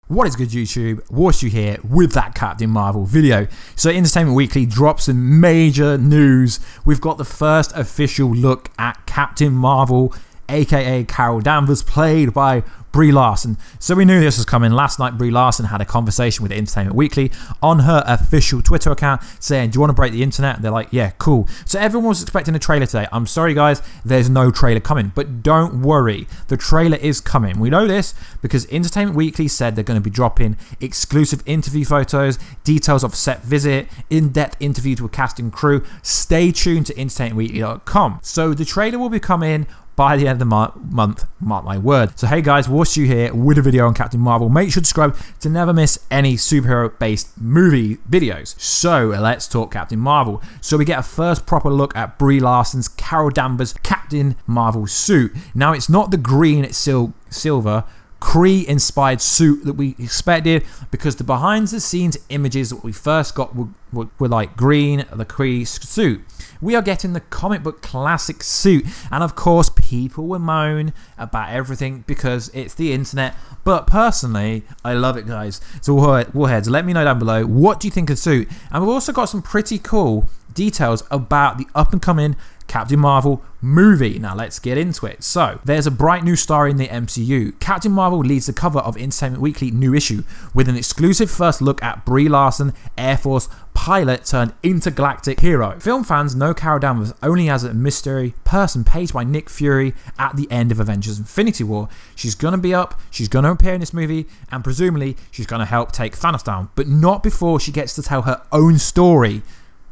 What is good, YouTube? Warstu here with that Captain Marvel video. So Entertainment Weekly drops some major news. We've got the first official look at Captain Marvel, aka Carol Danvers, played by Brie Larson. So we knew this was coming. Last night Brie Larson had a conversation with Entertainment Weekly on her official Twitter account saying, do you want to break the internet? And they're like, yeah, cool. So everyone was expecting a trailer today. I'm sorry guys, there's no trailer coming, but don't worry, the trailer is coming. We know this because Entertainment Weekly said they're going to be dropping exclusive interview photos, details of set visit, in-depth interviews with cast and crew. Stay tuned to entertainmentweekly.com. So the trailer will be coming by the end of the month, mark my word. So hey guys, Warstu here with a video on Captain Marvel. Make sure to subscribe to never miss any superhero based movie videos. So let's talk Captain Marvel. So we get a first proper look at Brie Larson's Carol Danvers Captain Marvel suit. Now it's not the green silver Kree inspired suit that we expected, because the behind the scenes images that we first got were like green, the Kree suit. We are getting the comic book classic suit, and of course people will moan about everything because it's the internet, but personally I love it guys. So warheads, let me know down below, what do you think of the suit? And we've also got some pretty cool details about the up and coming Captain Marvel movie. Now let's get into it. So there's a bright new star in the MCU. Captain Marvel leads the cover of Entertainment Weekly new issue with an exclusive first look at Brie Larson, Air Force pilot turned intergalactic hero. Film fans know Carol Danvers only as a mystery person paged by Nick Fury at the end of Avengers Infinity War. She's gonna be up, she's gonna appear in this movie, and presumably she's gonna help take Thanos down, but not before she gets to tell her own story.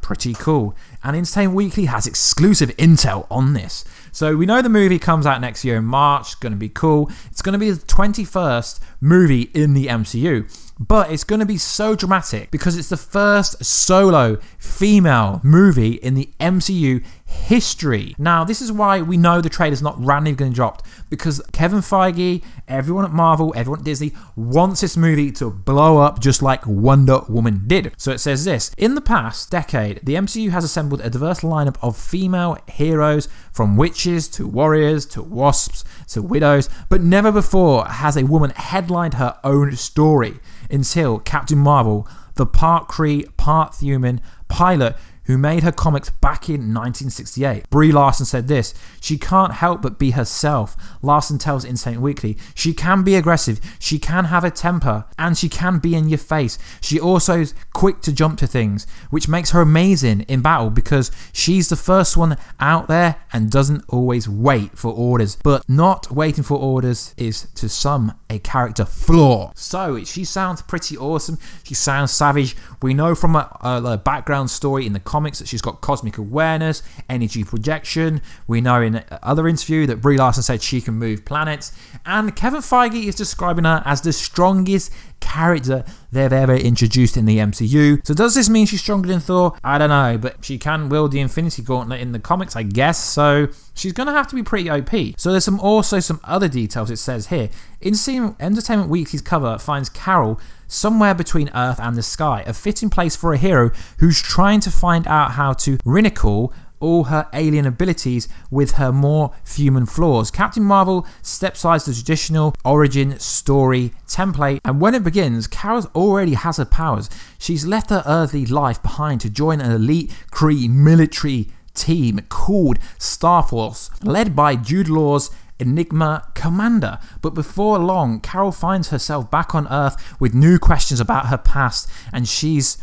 Pretty cool. And Entertainment Weekly has exclusive intel on this. So we know the movie comes out next year in March. Going to be cool. It's going to be the 21st movie in the MCU. But it's going to be so dramatic because it's the first solo female movie in the MCU history. Now this is why we know the trailer's not randomly going to drop, because Kevin Feige, everyone at Marvel, everyone at Disney wants this movie to blow up just like Wonder Woman did. So it says this: in the past decade, the MCU has assembled a diverse lineup of female heroes, from witches to warriors to wasps to widows, but never before has a woman headlined her own story until Captain Marvel, the part Kree, part human pilot who made her comics back in 1968. Brie Larson said this: she can't help but be herself. Larson tells Entertainment Weekly she can be aggressive, she can have a temper, and she can be in your face. She also is quick to jump to things, which makes her amazing in battle because she's the first one out there and doesn't always wait for orders. But not waiting for orders is to some a character flaw. So she sounds pretty awesome. She sounds savage. We know from a background story in the comics that she's got cosmic awareness, energy projection. We know in other interview that Brie Larson said she can move planets, and Kevin Feige is describing her as the strongest character they've ever introduced in the MCU. So does this mean she's stronger than Thor? I don't know, but she can wield the Infinity Gauntlet in the comics, I guess, so she's gonna have to be pretty OP. So there's also some other details. It says here, Entertainment Weekly's cover finds Carol somewhere between Earth and the sky, a fitting place for a hero who's trying to find out how to recall all her alien abilities with her more human flaws. Captain Marvel steps aside the traditional origin story template, and when it begins, Carol already has her powers. She's left her earthly life behind to join an elite Kree military team called Star Force, led by Jude Law's Enigma commander. But before long, Carol finds herself back on Earth with new questions about her past, and she's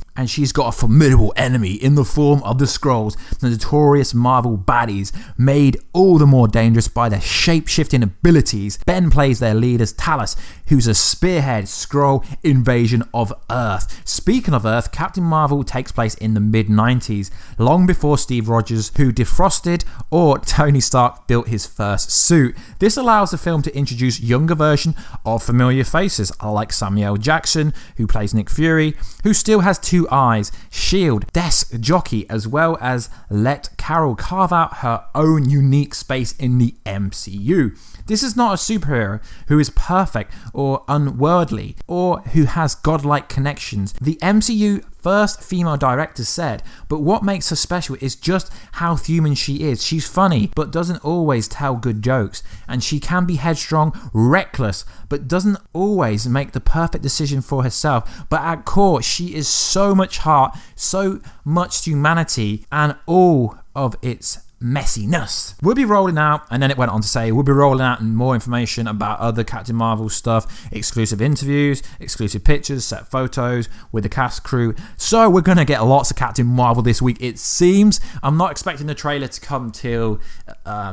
got a formidable enemy in the form of the Skrulls, the notorious Marvel baddies, made all the more dangerous by their shape-shifting abilities. Ben plays their leader, Talos, who's a spearhead Skrull invasion of Earth. Speaking of Earth, Captain Marvel takes place in the mid-90s, long before Steve Rogers, who defrosted, or Tony Stark built his first suit. This allows the film to introduce younger version of familiar faces, like Samuel Jackson, who plays Nick Fury, who still has two eyes, shield, desk jockey, as well as let Carol carve out her own unique space in the MCU. This is not a superhero who is perfect or unworldly or who has godlike connections. The MCU first female director said, but what makes her special is just how human she is. She's funny, but doesn't always tell good jokes, and she can be headstrong, reckless, but doesn't always make the perfect decision for herself. But at core, she is so much heart, so much humanity, and all of its messiness. We'll be rolling out, and then it went on to say, we'll be rolling out more information about other Captain Marvel stuff, exclusive interviews, exclusive pictures, set photos with the cast crew. So we're going to get lots of Captain Marvel this week, it seems. I'm not expecting the trailer to come till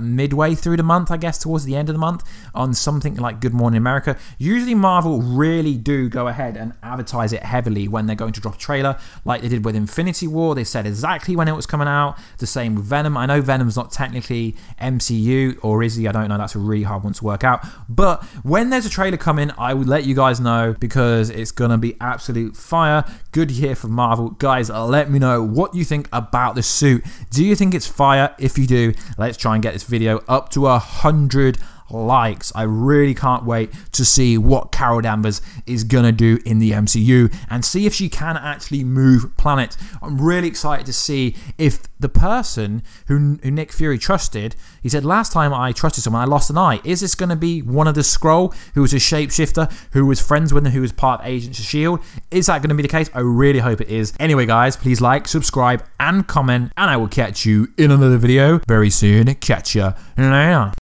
midway through the month, I guess, towards the end of the month, on something like Good Morning America. Usually Marvel really do go ahead and advertise it heavily when they're going to drop a trailer, like they did with Infinity War. They said exactly when it was coming out. The same with Venom. I know Venom's not technically MCU, or is he? I don't know. That's a really hard one to work out. But when there's a trailer coming, I would let you guys know, because it's gonna be absolute fire. Good year for Marvel. Guys, let me know what you think about the suit. Do you think it's fire? If you do, let's try and get this video up to 100 likes. I really can't wait to see what Carol Danvers is gonna do in the MCU and see if she can actually move planets. I'm really excited to see if the person who Nick Fury trusted, he said, last time I trusted someone I lost an eye. Is this gonna be one of the Skrull who was a shapeshifter, who was friends with him, who was part of Agents of S.H.I.E.L.D.? Is that gonna be the case? I really hope it is. Anyway guys, please like, subscribe and comment, and I will catch you in another video very soon. Catch ya later.